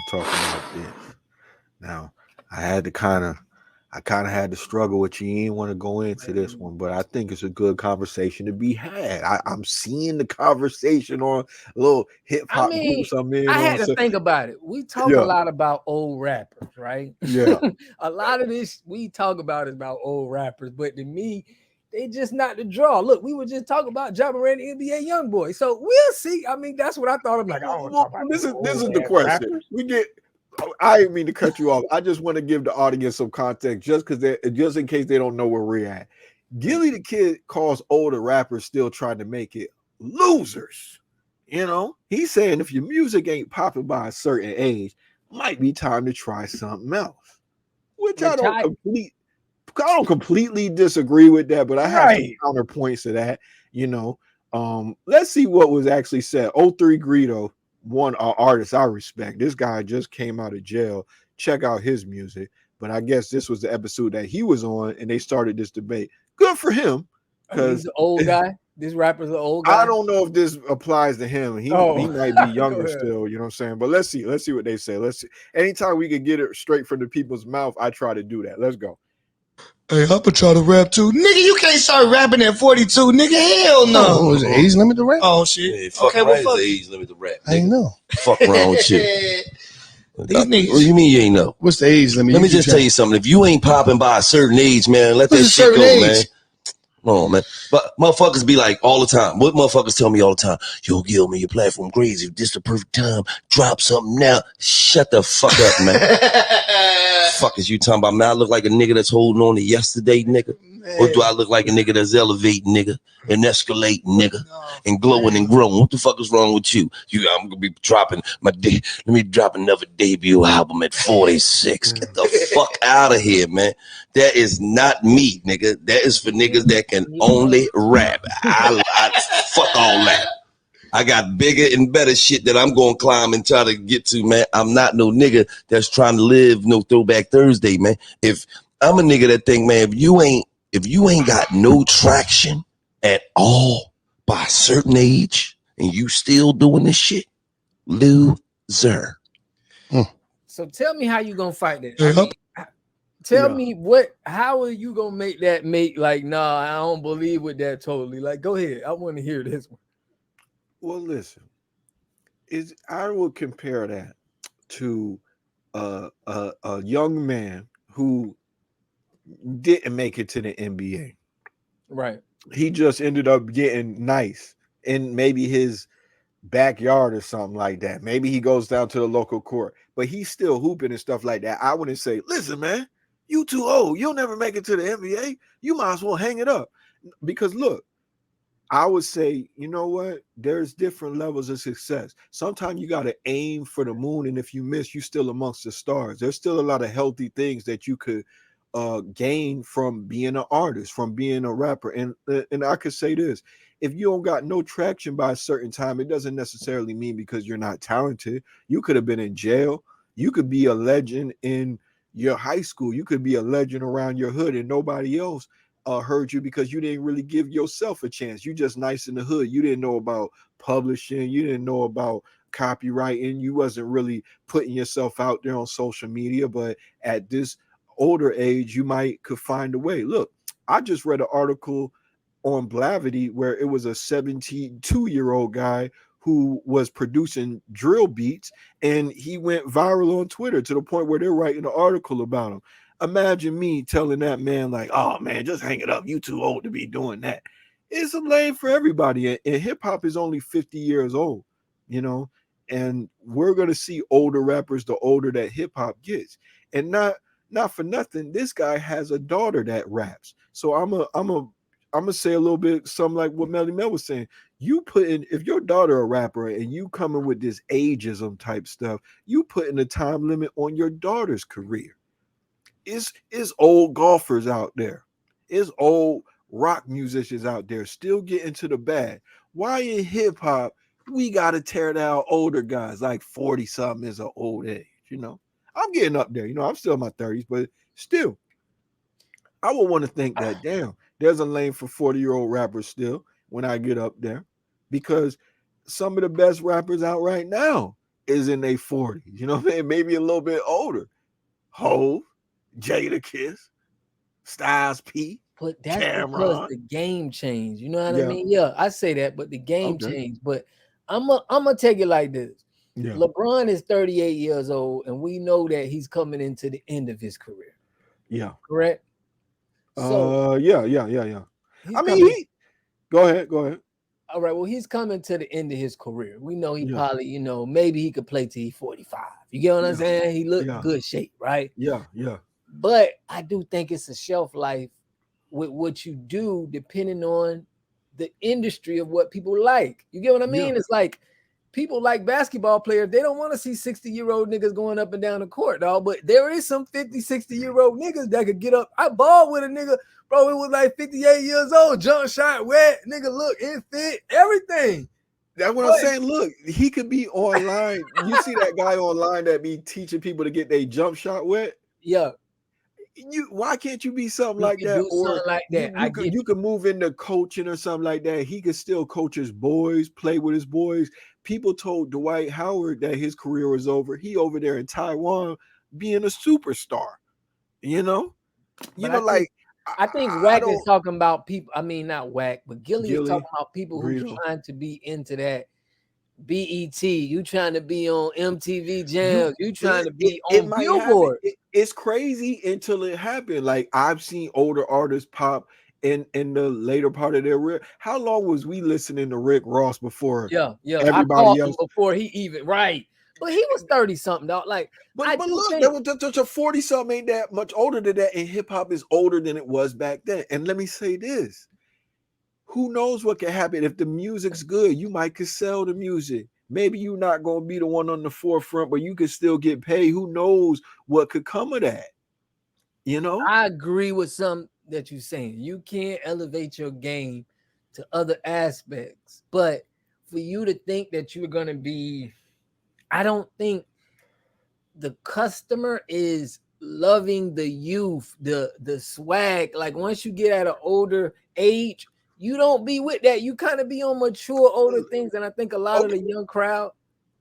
talk about this. Now, I had to kind of had to struggle with you. You didn't want to go into this one, but I think it's a good conversation to be had. I'm seeing the conversation on little hip I hop mean, groups I'm in I on. had to So, think about it. We talk a yeah, lot about old rappers, right? yeah. A lot of this we talk about is about old rappers, but to me, they just not the draw. Look, we were just talking about Ja Morant, NBA young boy. So we'll see. I mean, that's what I thought. I'm like, I don't want to Well, talk about this no is this old is the ass question. rappers. We get. I didn't mean to cut you off. I just want to give the audience some context, just in case they don't know where we're at. Gillie the Kid calls older rappers still trying to make it losers. He's saying if your music ain't popping by a certain age, might be time to try something else. Which Which I I don't completely disagree with that, but I have some right. counterpoints to that. You know, let's see what was actually said. O3 Greedo, one artist I respect. This guy just came out of jail. Check out his music. But I guess this was the episode that he was on, and they started this debate. Good for him, Oh, he's because an old guy. This rapper's an old I guy. don't know if this applies to him. He Oh, might be go younger ahead. still, you know what I'm saying? But let's see. Let's see what they say. Let's see. Anytime we can get it straight from the people's mouth, I try to do that. Let's go. Hey, I'm gonna try to rap too. Nigga, you can't start rapping at 42, nigga. Hell no. Oh, is it age limit to rap? Oh, shit. Yeah, fuck Okay, right, well, it's fuck the you. age limit to rap. I ain't Nigga. know. Fuck wrong with you. These niggas. What do you mean you ain't know? What's the age limit? Let me just tell you something. If you ain't popping by a certain age, man, let that What's a shit certain go, age? man. Come on, man. But motherfuckers be like all the time. What motherfuckers tell me all the time? Yo, Gil, man, your platform crazy. This the perfect time. Drop something now. Shut the fuck up, man. Fuck is you talking about, man? I look like a nigga that's holding on to yesterday, nigga. Or do I look like a nigga that's elevating, nigga, and escalating, nigga, and glowing and growing? What the fuck is wrong with you? I'm gonna be dropping let me drop another debut album at 46. Get the fuck out of here, man. That is not me, nigga. That is for niggas that can only rap. I fuck all that. I got bigger and better shit that I'm gonna climb and try to get to, man. I'm not no nigga that's trying to live no Throwback Thursday, man. If I'm a nigga that think, man, if you ain't got no traction at all by a certain age and you still doing this shit, loser. So tell me how you gonna fight that. Hey, I mean, tell Yeah. me how are you gonna make like, nah, I don't believe with that totally. Like, go ahead. I want to hear this one. Well, listen, I will compare that to a young man who didn't make it to the NBA. Right. He just ended up getting nice in maybe his backyard or something like that. Maybe he goes down to the local court, but he's still hooping and stuff like that. I wouldn't say, listen, man, you too old. You'll never make it to the NBA. You might as well hang it up. Because look, I would say, you know what? There's different levels of success. Sometimes you got to aim for the moon, and if you miss, you still amongst the stars. There's still a lot of healthy things that you could gain from being an artist, from being a rapper. And I could say this: if you don't got no traction by a certain time, it doesn't necessarily mean because you're not talented. You could have been in jail. You could be a legend in your high school. You could be a legend around your hood, and nobody else heard you because you didn't really give yourself a chance. You just nice in the hood. You didn't know about publishing. You didn't know about copywriting. You wasn't really putting yourself out there on social media. But at this older age, you might could find a way. Look, I just read an article on Blavity where it was a 72-year-old guy who was producing drill beats, and he went viral on Twitter to the point where they're writing an article about him. Imagine me telling that man, like, oh man, just hang it up. You too old to be doing that. It's a lane for everybody. And hip hop is only 50 years old, you know, and we're gonna see older rappers the older that hip hop gets. And not for nothing, this guy has a daughter that raps. So I'm gonna say a little bit something like what Melly Mel was saying. You put in, if your daughter a rapper and you coming with this ageism type stuff, you putting a time limit on your daughter's career. Is old golfers out there, is old rock musicians out there still getting to the bag. Why in hip hop we gotta tear down older guys like 40 something is an old age, you know? I'm getting up there, you know, I'm still in my 30s, but still, I would want to think that damn, there's a lane for 40-year-old rappers still when I get up there, because some of the best rappers out right now is in their 40s. You know what I mean? Maybe a little bit older. Hove, Jada Kiss, Styles P, But that's because Cameron. the game changed. You know what I Yeah. mean? Yeah, I say that, but the game Okay. changed. But I'm gonna take it like this. Yeah. LeBron is 38 years old, and we know that he's coming into the end of his career. Yeah. Correct. So Yeah. he's I mean, coming. go ahead. All right. Well, he's coming to the end of his career. We know he Yeah. probably, maybe he could play till he's 45. You get what I'm Yeah. saying? He looked Yeah. good shape, right? Yeah. But I do think it's a shelf life with what you do, depending on the industry of what people like. You get what I mean? Yeah. It's like people like basketball players, they don't want to see 60-year-old niggas going up and down the court, dog. But there is some 50, 60-year-old niggas that could get up. I balled with a nigga, bro. It was like 58 years old, jump shot, wet, nigga, look, in fit, everything. That's what I'm saying. Look, he could be online. You see that guy online that be teaching people to get their jump shot wet? Yeah. Why can't you be something You like can that? do Or something like that. I get you could move into coaching or something like that. He could still coach his boys, play with his boys. People told Dwight Howard that his career was over. He over there in Taiwan being a superstar. You know? But I think I Wack is don't talking about people. I mean, not Wack, but Gillie is Gillie, talking about people who's Greedo. trying to be into that BET. You trying to be on MTV You Jams. You trying to be it on might happen. Billboard. It's crazy until it happened. Like I've seen older artists pop in the later part of their career. How long was we listening to Rick Ross before Yeah. I everybody called him else? before he even right. But he was 30 something, dog. Like I But do look, think that was a 40 something ain't that much older than that, and hip hop is older than it was back then. And let me say this: who knows what can happen if the music's good? You might could sell the music. Maybe you're not gonna be the one on the forefront, but you could still get paid. Who knows what could come of that? You know? I agree with some that you're saying. You can't elevate your game to other aspects, but for you to think that you're gonna be, I don't think the customer is loving the youth, the swag. Like once you get at an older age, you don't be with that. You kind of be on mature older things, and I think a lot of the young crowd,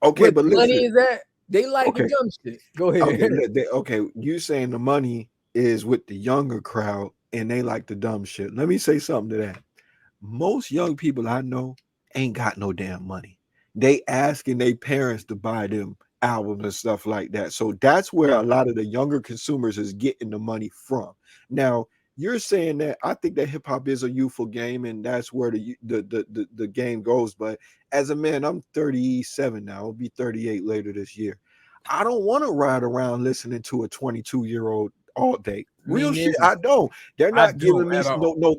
Okay, where but the money listen. is at, they like the Okay, dumb shit. Go ahead. okay. You saying the money is with the younger crowd and they like the dumb shit. Let me say something to that. Most young people I know ain't got no damn money. They asking their parents to buy them albums and stuff like that. So that's where a lot of the younger consumers is getting the money from. Now, you're saying that I think that hip hop is a youthful game and that's where the game goes. But as a man, I'm 37 now. I'll be 38 later this year. I don't want to ride around listening to a 22-year-old all day. Real shit, I don't. They're not giving me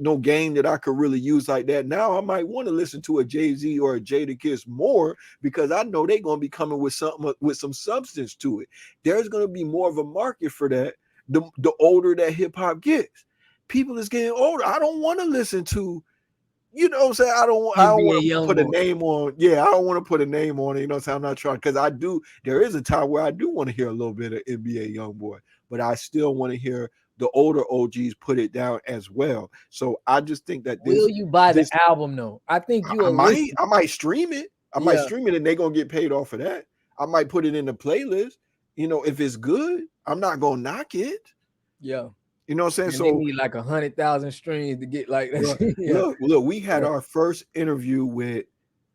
no game that I could really use like that. Now I might want to listen to a Jay-Z or a Jada Kiss more because I know they're gonna be coming with something with some substance to it. There's gonna be more of a market for that the older that hip-hop gets. People is getting older. I don't want to listen to, you know what I'm saying? I don't want to put a name on. Yeah, I don't want to put a name on it. You know what I'm saying? I'm not trying because there is a time where I do want to hear a little bit of NBA Youngboy, but I still want to hear the older OGs put it down as well. So I just think that will you buy the album though? I think I might stream it. I might stream it and they're gonna get paid off of that. I might put it in the playlist. You know, if it's good, I'm not gonna knock it. Yeah. You know what I'm saying? And so they need like 100,000 streams to get like that. Look, we had our first interview with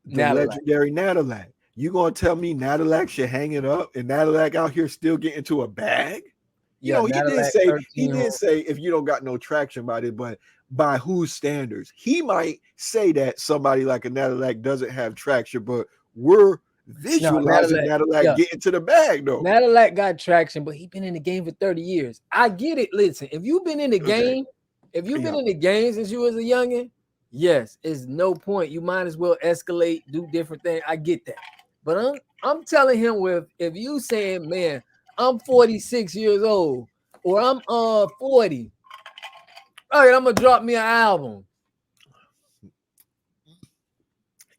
the legendary Nadalak. You gonna tell me Nadalak should hang it up and Nadalak out here still getting to a bag? You know, he did say if you don't got no traction by it, but by whose standards? He might say that somebody like a Nadalak doesn't have traction, but we're visualizing Nadalak getting to the bag though. Nadalak got traction, but he been in the game for 30 years. I get it. Listen, if you've been in the game, if you've been in the game since you was a youngin', yes, it's no point. You might as well escalate, do different things. I get that. But I'm telling him if you saying, man, I'm 46 years old or I'm 40. All right, I'm gonna drop me an album.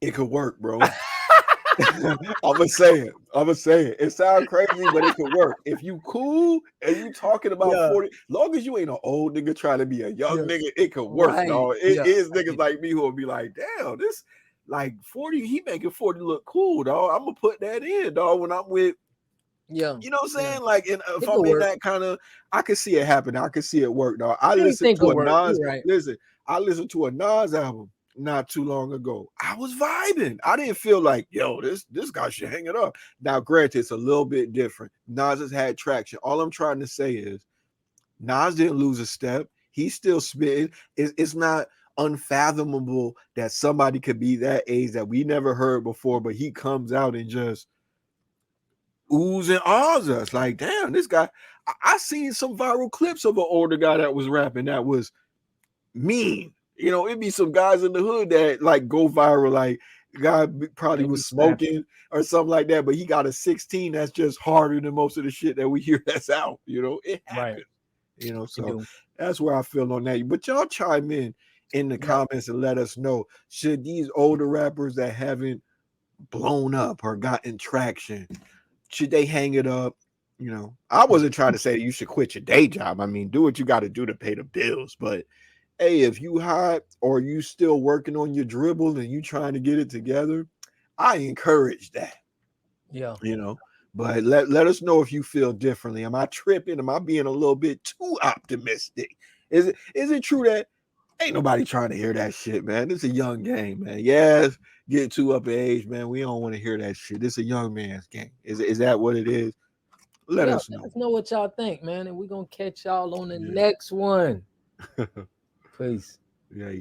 It could work, bro. I'm gonna say it. It sounds crazy, but it could work. If you cool and you talking about 40, long as you ain't an old nigga trying to be a young nigga, it could work, dog. It is niggas like me who will be like, damn, this like 40, he making 40 look cool, dog. I'm gonna put that in, dog, when I'm with, Yeah. you know what I'm Yeah. saying? Like, if It I'm could in work. that kind of, I can see it happen. I can see it work, dog. I listened Anything to could a work. Nas, You're right. listen, I listened to a Nas album not too long ago. I was vibing. I didn't feel like, yo, this guy should hang it up. Now, granted, it's a little bit different. Nas has had traction. All I'm trying to say is Nas didn't lose a step. He's still spitting. It's not unfathomable that somebody could be that age that we never heard before, but he comes out and just oohs and ahs us. Like, damn, this guy. I seen some viral clips of an older guy that was rapping that was mean. You know, it'd be some guys in the hood that like go viral. Like, guy probably They be was snapping. smoking or something like that, but he got a 16 that's just harder than most of the shit that we hear that's out. You know, it Right. happens. You know, You so do. that's where I feel on that. But y'all chime in the Yep. comments and let us know, should these older rappers that haven't blown up or gotten traction, should they hang it up? You know, I wasn't trying to say you should quit your day job. I mean, do what you got to do to pay the bills. But hey, if you hot or you still working on your dribble and you trying to get it together, I encourage that. Yeah. You know, but let us know if you feel differently. Am I tripping? Am I being a little bit too optimistic? Is it true that ain't nobody trying to hear that shit, man? This is a young game, man. Yes, get too up in age, man. We don't want to hear that shit. This is a young man's game. Is that what it is? Let Yeah. us Let know. us know what y'all think, man. And we're gonna catch y'all on the Yeah. next one. Peace. Yeah.